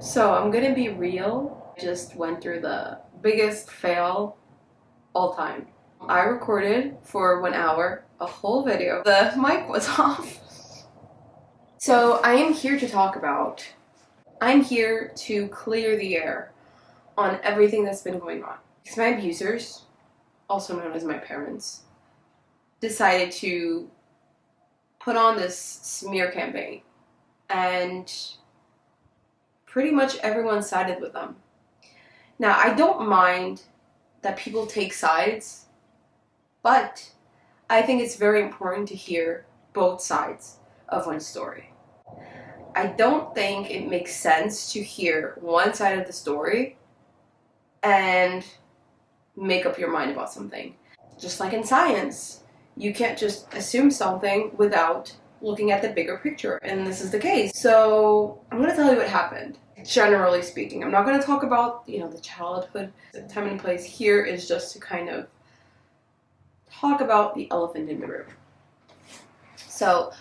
So I'm gonna be real. I just went through the biggest fail all time. I recorded for 1 hour a whole video. The mic was off. So I am here to talk about, I'm here to clear the air on everything that's been going on. Because my abusers, also known as my parents, decided to put on this smear campaign, and pretty much everyone sided with them. Now, I don't mind that people take sides, but I think it's very important to hear both sides of one story. I don't think it makes sense to hear one side of the story and make up your mind about something. Just like in science, you can't just assume something without looking at the bigger picture, and this is the case. So I'm going to tell you what happened, generally speaking. I'm not going to talk about, the childhood. The time and place here is just to kind of talk about the elephant in the room. So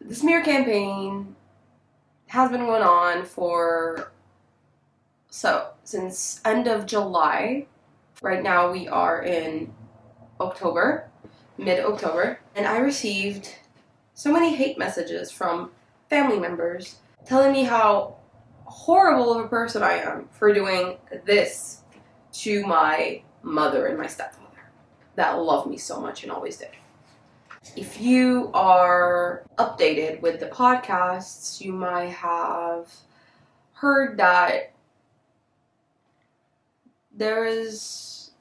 the smear campaign has been going on since end of July. Right now we are in October, mid-October, and I received so many hate messages from family members telling me how horrible of a person I am for doing this to my mother and my stepfather that love me so much and always did. If you are updated with the podcasts, you might have heard that there is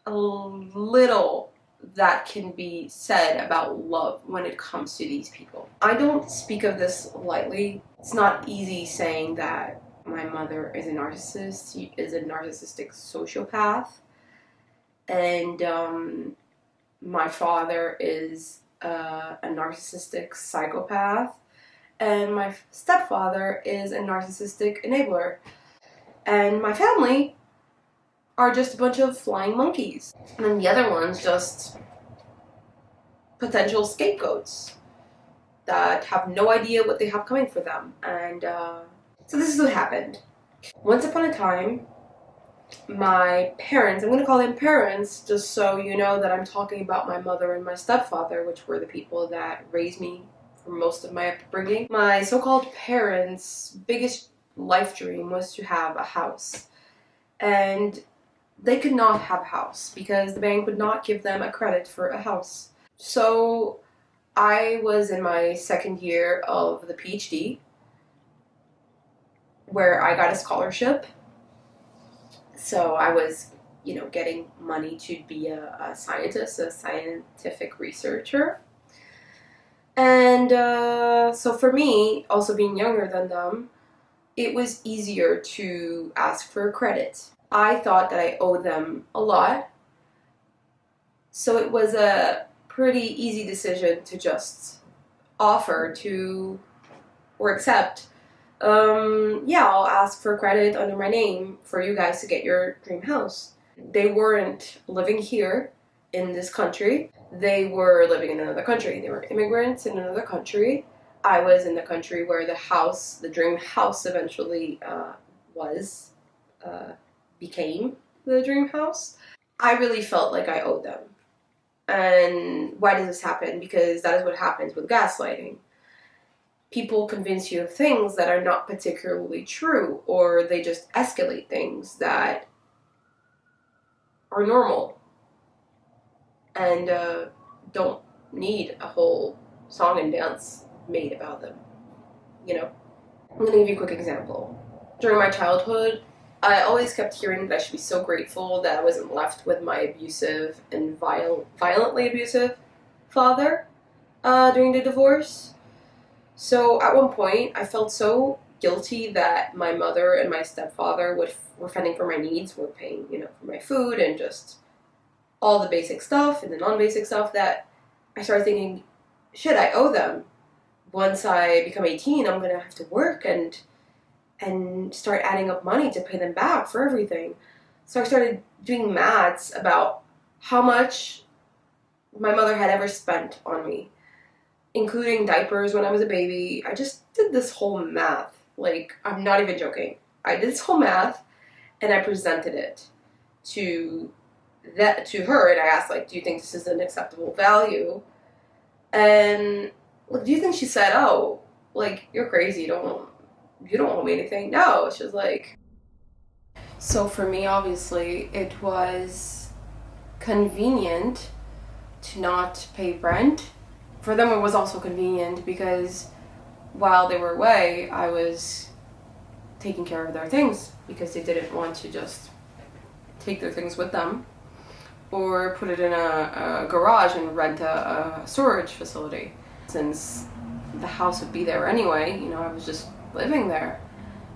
a little that can be said about love when it comes to these people. I don't speak of this lightly. It's not easy saying that my mother is a narcissist. She is a narcissistic sociopath. And my father is a narcissistic psychopath. And my stepfather is a narcissistic enabler. And my family are just a bunch of flying monkeys. And then the other one's just potential scapegoats that have no idea what they have coming for them. And so this is what happened. Once upon a time, my parents, I'm going to call them parents just so you know that I'm talking about my mother and my stepfather, which were the people that raised me for most of my upbringing. My so-called parents' biggest life dream was to have a house. And they could not have a house because the bank would not give them a credit for a house. So I was in my second year of the Ph.D. where I got a scholarship. So I was, getting money to be a scientist, a scientific researcher. And so for me, also being younger than them, it was easier to ask for a credit. I thought that I owed them a lot. So it was a pretty easy decision to just offer to, or accept, I'll ask for credit under my name for you guys to get your dream house. They weren't living here in this country. They were living in another country. They were immigrants in another country. I was in the country where the dream house eventually became the dream house. I really felt like I owed them. And why does this happen? Because that is what happens with gaslighting. People convince you of things that are not particularly true, or they just escalate things that are normal and don't need a whole song and dance made about them. I'm going to give you a quick example. During my childhood, I always kept hearing that I should be so grateful that I wasn't left with my abusive and violently abusive father during the divorce. So at one point, I felt so guilty that my mother and my stepfather were fending for my needs, were paying, for my food and just all the basic stuff and the non-basic stuff, that I started thinking, shit, I owe them. Once I become 18, I'm going to have to work and start adding up money to pay them back for everything. So I started doing maths about how much my mother had ever spent on me, including diapers when I was a baby. I just did this whole math. Like, I'm not even joking. I did this whole math, and I presented it to her, and I asked, like, do you think this is an acceptable value? And like, do you think she said, oh, like, you're crazy, you don't owe me anything? No, she was like. So for me, obviously, it was convenient to not pay rent. For them, it was also convenient because while they were away, I was taking care of their things because they didn't want to just take their things with them or put it in a garage and rent a storage facility. Since the house would be there anyway, you know, I was just living there.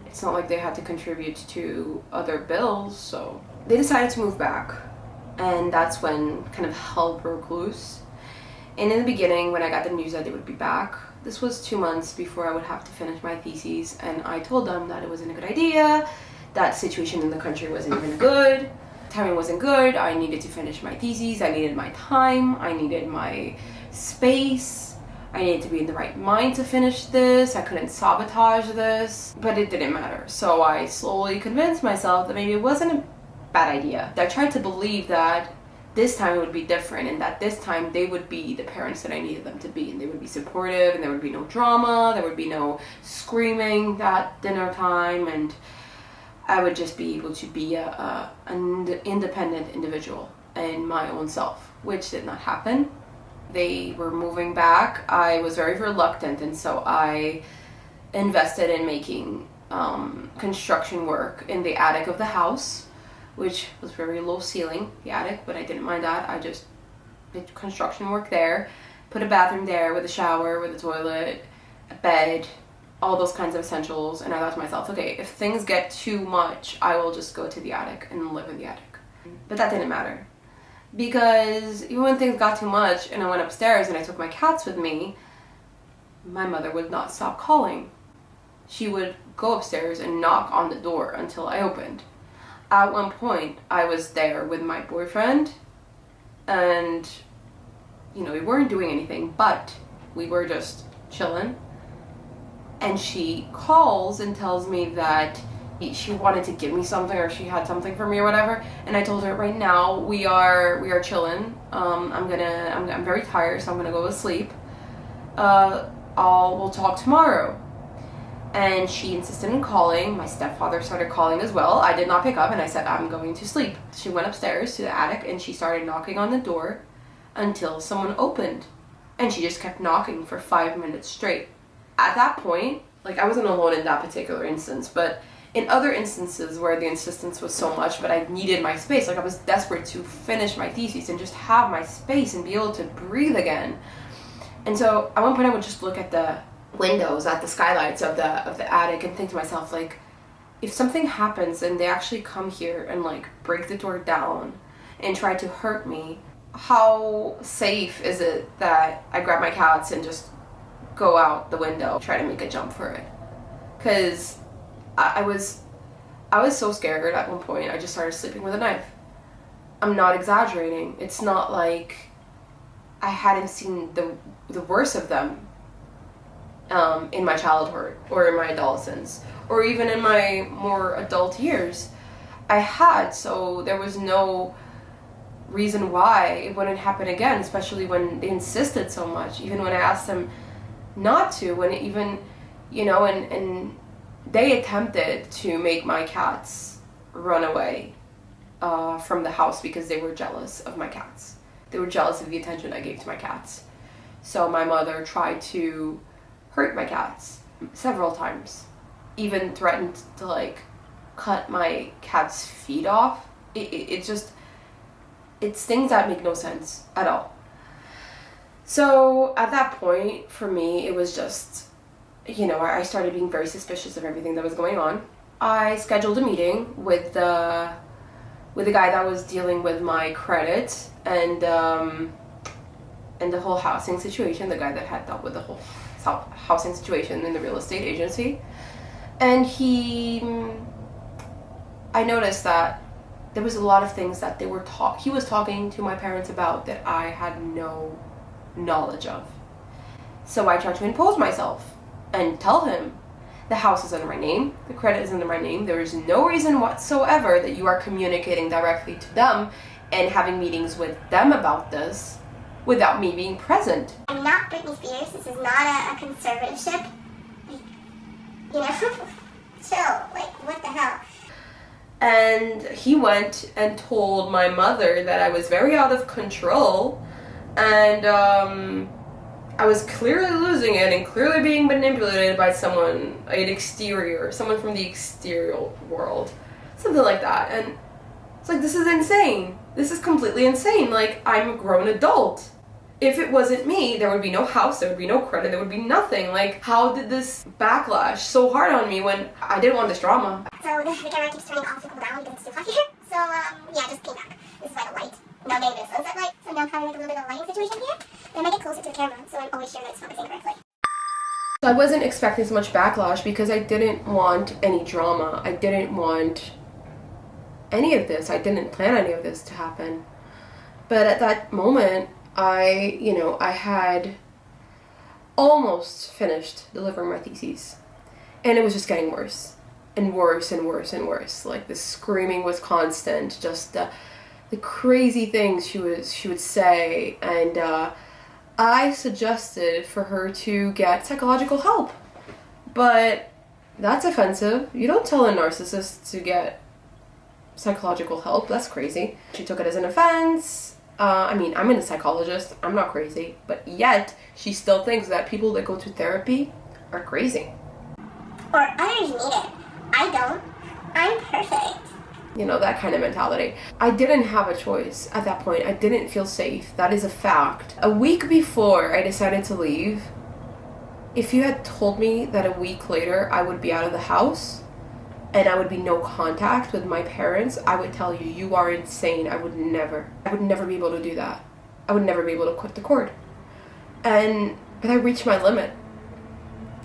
It's not like they had to contribute to other bills, so they decided to move back. And that's when kind of hell broke loose. And in the beginning, when I got the news that they would be back, this was 2 months before I would have to finish my thesis, and I told them that it wasn't a good idea, that the situation in the country wasn't even good, timing wasn't good, I needed to finish my thesis, I needed my time, I needed my space, I needed to be in the right mind to finish this, I couldn't sabotage this, but it didn't matter. So I slowly convinced myself that maybe it wasn't a bad idea. I tried to believe that this time it would be different, and that this time they would be the parents that I needed them to be, and they would be supportive, and there would be no drama, there would be no screaming at dinner time, and I would just be able to be an independent individual and my own self, which did not happen. They were moving back. I was very reluctant, and so I invested in making construction work in the attic of the house, which was very low ceiling, the attic, but I didn't mind that. I just did construction work there, put a bathroom there with a shower, with a toilet, a bed, all those kinds of essentials, and I thought to myself, okay, if things get too much, I will just go to the attic and live in the attic. But that didn't matter, because even when things got too much and I went upstairs and I took my cats with me, my mother would not stop calling. She would go upstairs and knock on the door until I opened. At one point, I was there with my boyfriend, and, you know, we weren't doing anything, but we were just chilling. And she calls and tells me that she wanted to give me something, or she had something for me or whatever. And I told her, right now we are chilling. I'm very tired, so I'm gonna go to sleep. We'll talk tomorrow. And she insisted on calling. My stepfather started calling as well. I did not pick up, and I said, I'm going to sleep. She went upstairs to the attic, and she started knocking on the door until someone opened. And she just kept knocking for 5 minutes straight. At that point, like, I wasn't alone in that particular instance, but in other instances where the insistence was so much, but I needed my space, like I was desperate to finish my thesis and just have my space and be able to breathe again. And so at one point I would just look at the windows, at the skylights of the attic, and think to myself, like, if something happens and they actually come here and like break the door down and try to hurt me, how safe is it that I grab my cats and just go out the window, try to make a jump for it? Because I was so scared at one point, I just started sleeping with a knife. I'm not exaggerating. It's not like I hadn't seen the worst of them in my childhood or in my adolescence or even in my more adult years. I had, so there was no reason why it wouldn't happen again, especially when they insisted so much, even when I asked them not to, when it even, you know, and they attempted to make my cats run away from the house because they were jealous of my cats. They were jealous of the attention I gave to my cats. So my mother tried to hurt my cats several times, even threatened to like cut my cat's feet off. It's things that make no sense at all. So at that point, for me, it was just, you know, I started being very suspicious of everything that was going on. I scheduled a meeting with the guy that was dealing with my credit and the whole housing situation, the guy that had dealt with the whole housing situation in the real estate agency. And I noticed that there was a lot of things that he was talking to my parents about that I had no knowledge of. So I tried to impose myself and tell him The house is under my name. The credit is under my name. There is no reason whatsoever that you are communicating directly to them and having meetings with them about this without me being present. I'm not Britney Spears. This is not a conservatorship. You know? Chill. Like, what the hell? And he went and told my mother that I was very out of control and I was clearly losing it and clearly being manipulated by someone from the exterior world. Something like that. And it's like, this is insane. This is completely insane. Like, I'm a grown adult. If it wasn't me, there would be no house, there would be no credit, there would be nothing. Like, how did this backlash so hard on me when I didn't want this drama? So the camera keeps turning off and cool down because it's too hot here. So, yeah, just came back. This is like a light. No negative sunset light. So now I'm having like a little bit of a lighting situation here. Then I get closer to the camera, so I'm always sure that it's focusing correctly. So I wasn't expecting so much backlash because I didn't want any drama. I didn't want any of this. I didn't plan any of this to happen. But at that moment, I had almost finished delivering my thesis. And it was just getting worse. And worse and worse and worse. Like, the screaming was constant. Just the crazy things she would say. And I suggested for her to get psychological help. But that's offensive. You don't tell a narcissist to get psychological help. That's crazy. She took it as an offense. I'm a psychologist. I'm not crazy. But yet, she still thinks that people that go to therapy are crazy. Or others need it. I don't. I'm perfect. You know, that kind of mentality. I didn't have a choice at that point. I didn't feel safe. That is a fact. A week before I decided to leave, if you had told me that a week later I would be out of the house and I would be no contact with my parents, I would tell you, you are insane. I would never be able to do that. I would never be able to quit the cord. But I reached my limit.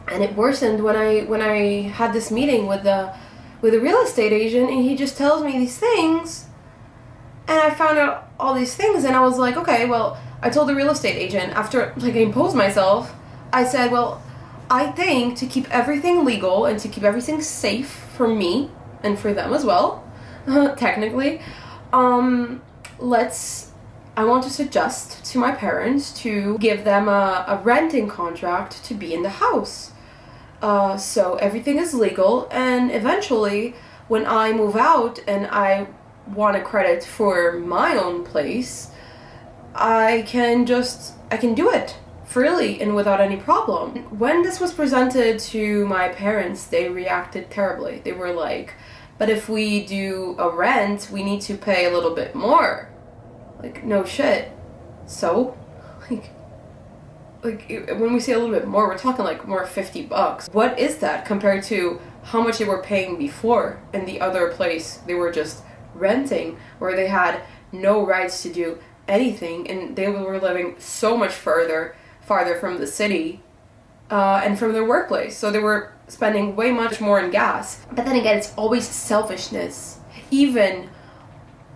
And it worsened when I had this meeting with a real estate agent, and he just tells me these things, and I found out all these things, and I was like, okay, well, I told the real estate agent, after I imposed myself, I said, well, I think to keep everything legal and to keep everything safe for me and for them as well, technically, I want to suggest to my parents to give them a renting contract to be in the house. So everything is legal, and eventually when I move out and I want a credit for my own place, I can do it freely and without any problem. When this was presented to my parents, they reacted terribly. They were like, but if we do a rent, we need to pay a little bit more. Like, no shit. So? Like, when we say a little bit more, we're talking like more $50. What is that compared to how much they were paying before in the other place they were just renting, where they had no rights to do anything, and they were living so much farther from the city and from their workplace, so they were spending way much more in gas. But then again, it's always selfishness. Even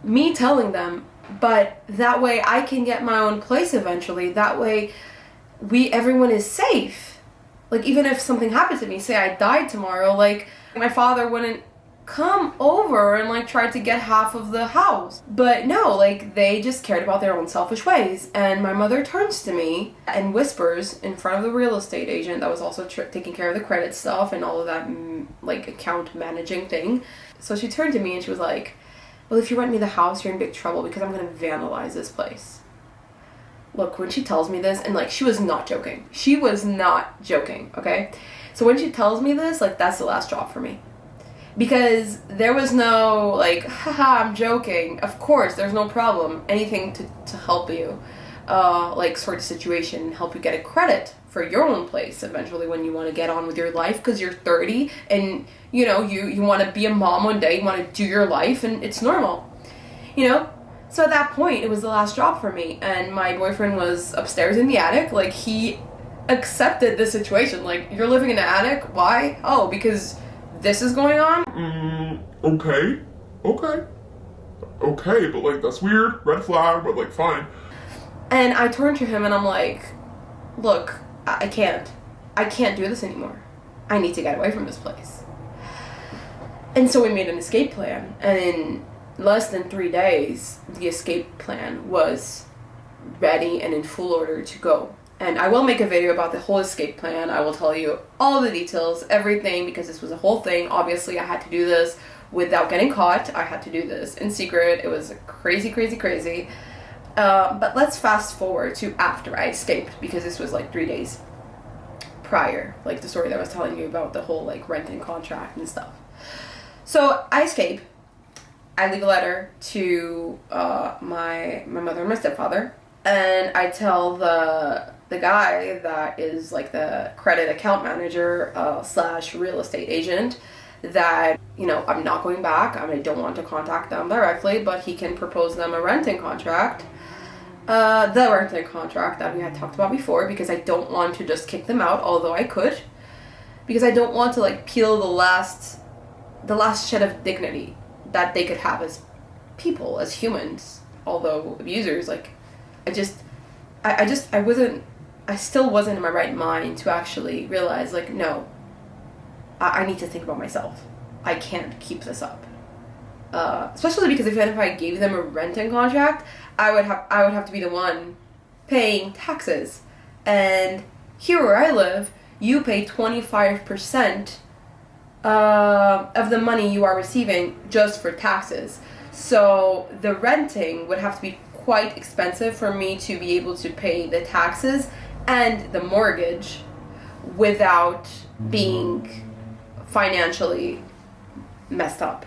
me telling them, but that way I can get my own place eventually. That way everyone is safe. Like, even if something happened to me, say I died tomorrow, like, my father wouldn't come over and like try to get half of the house. But no, like, they just cared about their own selfish ways. And my mother turns to me and whispers in front of the real estate agent that was also taking care of the credit stuff and all of that like account managing thing. So she turned to me and she was like, well, if you rent me the house, you're in big trouble because I'm gonna vandalize this place. Look, when she tells me this, and like, she was not joking. She was not joking, okay? So when she tells me this, like, that's the last straw for me. Because there was no, like, haha, I'm joking. Of course, there's no problem. Anything to help you, like, sort of situation, help you get a credit for your own place eventually when you want to get on with your life, because you're 30 and, you know, you want to be a mom one day, you want to do your life, and it's normal, you know? So at that point, it was the last drop for me, and my boyfriend was upstairs in the attic. Like, he accepted the situation. Like, you're living in the attic? Why? Oh, because this is going on? Okay, but like, that's weird, red flag, but like, fine. And I turned to him and I'm like, look, I can't do this anymore. I need to get away from this place. And so we made an escape plan, and in less than 3 days, the escape plan was ready and in full order to go. And I will make a video about the whole escape plan. I will tell you all the details, everything, because this was a whole thing. Obviously, I had to do this without getting caught. I had to do this in secret. It was crazy, crazy, crazy. But let's fast forward to after I escaped, because this was like 3 days prior, like the story that I was telling you about the whole like renting contract and stuff. So I escape. I leave a letter to my mother and my stepfather, and I tell the guy that is like the credit account manager / real estate agent that, you know, I'm not going back. I don't want to contact them directly, but he can propose them a renting contract. The renting contract that we had talked about before, because I don't want to just kick them out, although I could, because I don't want to like peel the last shed of dignity that they could have as people, as humans, although abusers. Like, I still wasn't in my right mind to actually realize, like, no, I need to think about myself. I can't keep this up. Especially because if I gave them a renting contract, I would have to be the one paying taxes. And here where I live, you pay 25% of the money you are receiving just for taxes. So the renting would have to be quite expensive for me to be able to pay the taxes and the mortgage without being financially messed up,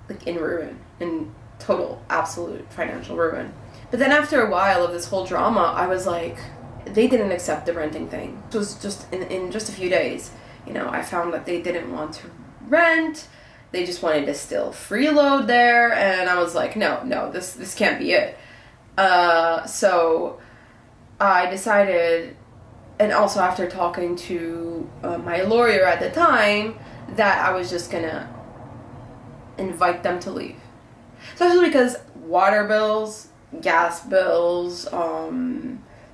like in ruin, in total absolute financial ruin. But then after a while of this whole drama, I was like, they didn't accept the renting thing. It was just in just a few days, you know, I found that they didn't want to rent. They just wanted to still freeload there, and I was like, no, this can't be it. So I decided, and also after talking to my lawyer at the time, that I was just gonna invite them to leave. Especially because water bills, gas bills,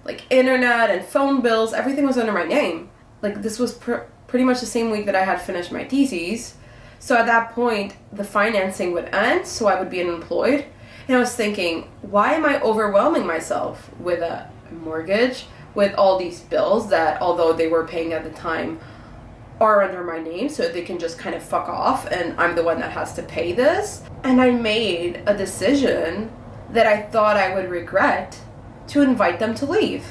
like internet and phone bills, everything was under my name. Like, this was pretty much the same week that I had finished my theses. So at that point, the financing would end, so I would be unemployed. And I was thinking, why am I overwhelming myself with a mortgage, with all these bills that, although they were paying at the time, are under my name, so they can just kind of fuck off, and I'm the one that has to pay this? And I made a decision that I thought I would regret to invite them to leave.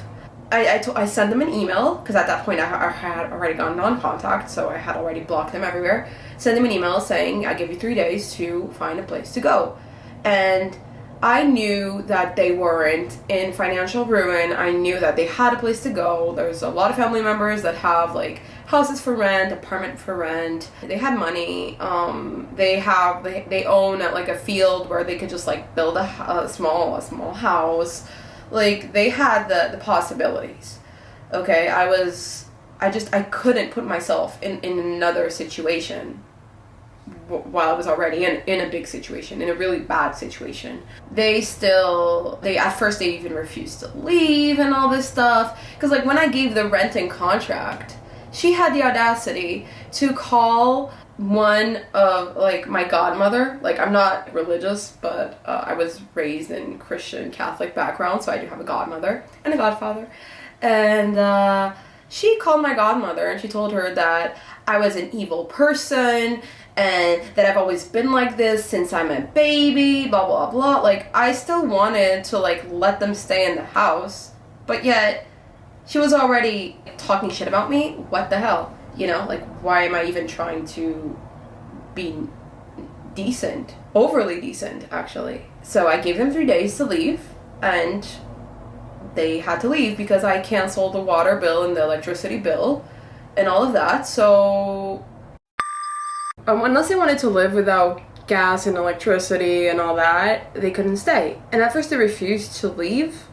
I sent them an email, because at that point I had already gone non-contact, so I had already blocked them everywhere. Sent them an email saying, I give you 3 days to find a place to go. And I knew that they weren't in financial ruin. I knew that they had a place to go. There's a lot of family members that have like houses for rent, apartment for rent. They had money. They own like a field where they could just like build a small house. Like, they had the possibilities. Okay, I couldn't put myself in another situation while I was already in a big situation, in a really bad situation. At first they even refused to leave and all this stuff. Because like, when I gave the renting contract, she had the audacity to call one of like my godmother. Like, I'm not religious, but I was raised in Christian Catholic background, so I do have a godmother and a godfather. And she called my godmother and she told her that I was an evil person and that I've always been like this since I'm a baby, blah blah blah. Like, I still wanted to like let them stay in the house, but yet she was already talking shit about me. What the hell? You know, like, why am I even trying to be decent? Overly decent, actually. So I gave them 3 days to leave, and they had to leave because I canceled the water bill and the electricity bill and all of that. So unless they wanted to live without gas and electricity and all that, they couldn't stay. And at first they refused to leave,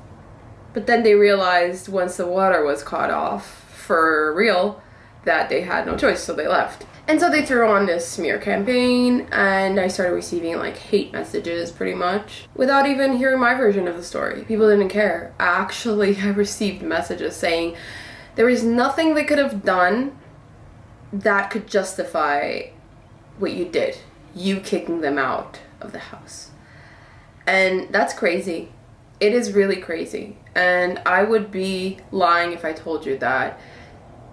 but then they realized once the water was cut off for real that they had no choice, so they left. And so they threw on this smear campaign, and I started receiving like hate messages pretty much without even hearing my version of the story. People didn't care. I received messages saying there was nothing they could have done that could justify what you did, you kicking them out of the house. And that's crazy. It is really crazy. And I would be lying if I told you that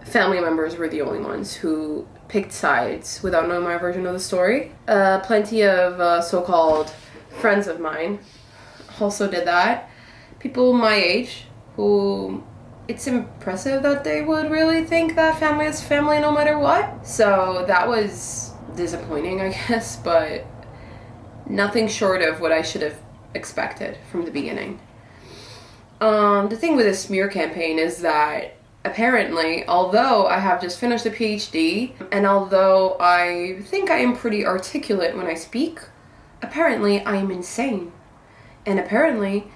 family members were the only ones who picked sides without knowing my version of the story. Plenty of so-called friends of mine also did that. People my age who it's impressive that they would really think that family is family no matter what. So that was disappointing, I guess, but nothing short of what I should have expected from the beginning. The thing with this smear campaign is that apparently, although I have just finished a Ph.D, and although I think I am pretty articulate when I speak, apparently I am insane. And apparently,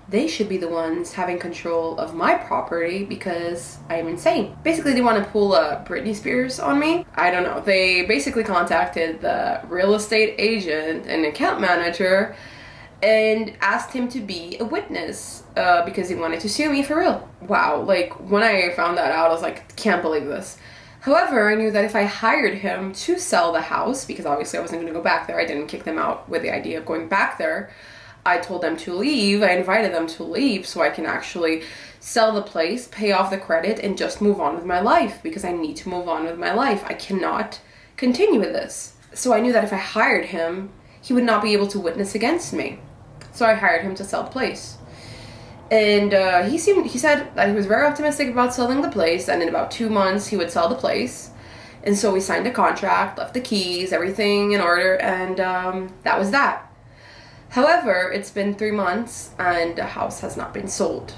they should be the ones having control of my property because I am insane. Basically, they want to pull a Britney Spears on me. I don't know. They basically contacted the real estate agent and account manager and asked him to be a witness because he wanted to sue me for real. Wow, like when I found that out, I was like, can't believe this. However, I knew that if I hired him to sell the house, because obviously I wasn't going to go back there, I didn't kick them out with the idea of going back there. I told them to leave, I invited them to leave so I can actually sell the place, pay off the credit, and just move on with my life because I need to move on with my life. I cannot continue with this. So I knew that if I hired him, he would not be able to witness against me. So I hired him to sell the place. And he said that he was very optimistic about selling the place, and in about 2 months he would sell the place. And so we signed a contract, left the keys, everything in order, and that was that. However, it's been 3 months and the house has not been sold.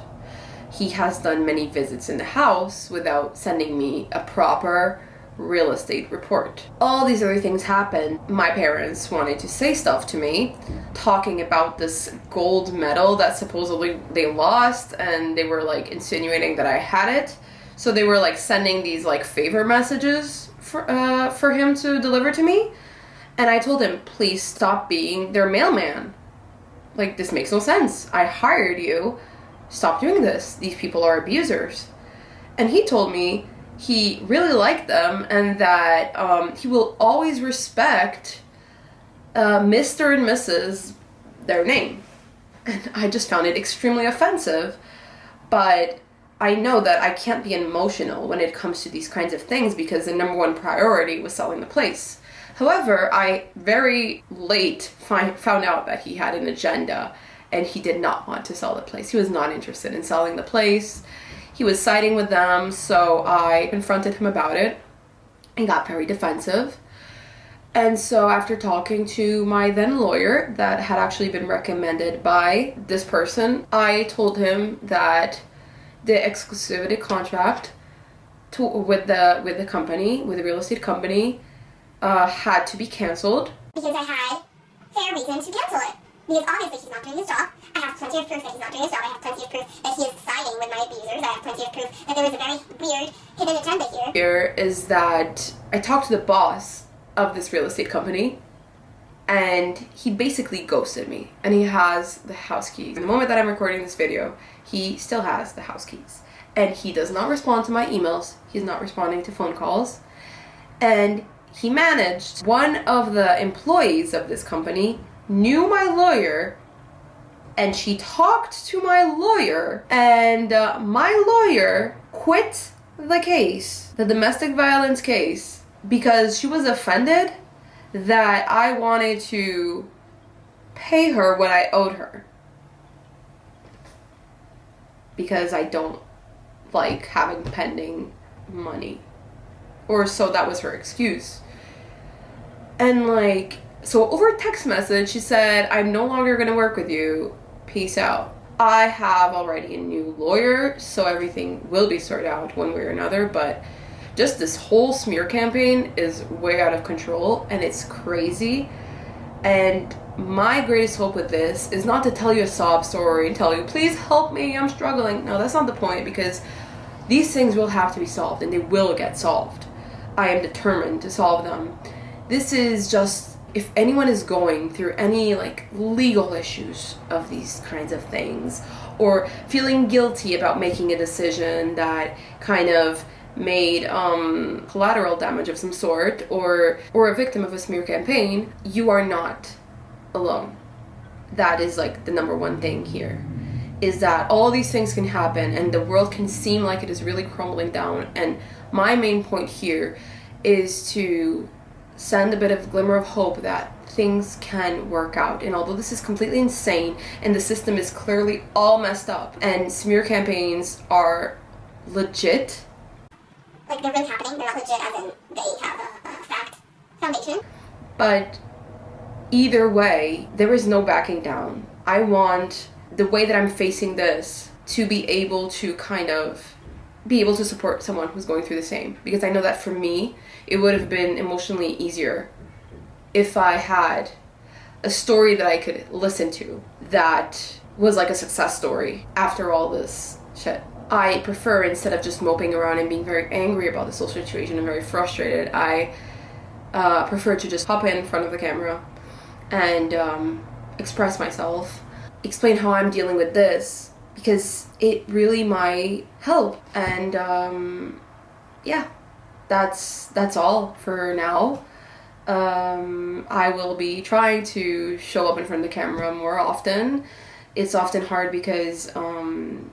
He has done many visits in the house without sending me a proper real estate report. All these other things happened. My parents wanted to say stuff to me, talking about this gold medal that supposedly they lost, and they were like insinuating that I had it. So they were like sending these like favor messages for him to deliver to me. And I told him, please stop being their mailman. Like, this makes no sense. I hired you. Stop doing this. These people are abusers. And he told me he really liked them and that he will always respect Mr. and Mrs. their name. And I just found it extremely offensive. But I know that I can't be emotional when it comes to these kinds of things because the number one priority was selling the place. However, I very late found out that he had an agenda and he did not want to sell the place. He was not interested in selling the place. He was siding with them, so I confronted him about it and got very defensive. And so after talking to my then lawyer that had actually been recommended by this person, I told him that the exclusivity contract with the company, with the real estate company, had to be canceled. Because I had fair reason to cancel it. Because obviously he's not doing his job. I have plenty of proof that he's not doing his job. I have plenty of proof that he is siding with my abusers. I have plenty of proof that there was a very weird hidden agenda here. Here is that I talked to the boss of this real estate company and he basically ghosted me, and he has the house keys. In the moment that I'm recording this video, he still has the house keys. And he does not respond to my emails. He's not responding to phone calls. And he managed, one of the employees of this company knew my lawyer, and she talked to my lawyer, and my lawyer quit the case, the domestic violence case, because she was offended that I wanted to pay her what I owed her. Because I don't like having pending money. Or so that was her excuse. And like, so over text message, she said, I'm no longer going to work with you. Peace out. I have already a new lawyer, so everything will be sorted out one way or another, but just this whole smear campaign is way out of control, and it's crazy. And my greatest hope with this is not to tell you a sob story and tell you, please help me, I'm struggling. No, that's not the point, because these things will have to be solved, and they will get solved. I am determined to solve them. This is just, if anyone is going through any like legal issues of these kinds of things, or feeling guilty about making a decision that kind of made collateral damage of some sort, or a victim of a smear campaign, you are not alone. That is like the number one thing here, is that all these things can happen and the world can seem like it is really crumbling down. And my main point here is to send a bit of glimmer of hope that things can work out. And although this is completely insane and the system is clearly all messed up and smear campaigns are legit, like they're really happening, they're not legit as in they have a fact foundation. but either way, there is no backing down. I want the way that I'm facing this to be able to kind of be able to support someone who's going through the same, because I know that for me it would have been emotionally easier if I had a story that I could listen to that was like a success story after all this shit. I prefer, instead of just moping around and being very angry about this whole situation and very frustrated, I prefer to just hop in front of the camera and express myself, explain how I'm dealing with this, because it really might help. And yeah, that's all for now. I will be trying to show up in front of the camera more often. It's often hard because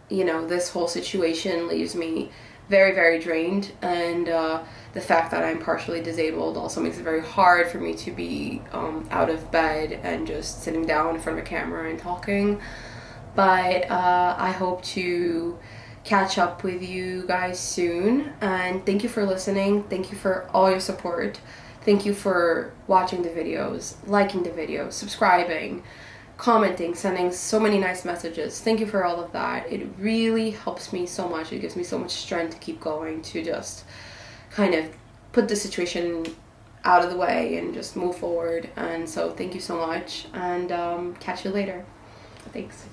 you know, this whole situation leaves me very, very drained, and the fact that I'm partially disabled also makes it very hard for me to be out of bed and just sitting down in front of a camera and talking. But I hope to catch up with you guys soon, and thank you for listening. Thank you for all your support. Thank you for watching the videos, liking the videos, subscribing, commenting, sending so many nice messages. Thank you for all of that. It really helps me so much. It gives me so much strength to keep going, to just kind of put the situation out of the way and just move forward. And so thank you so much, and catch you later. Thanks.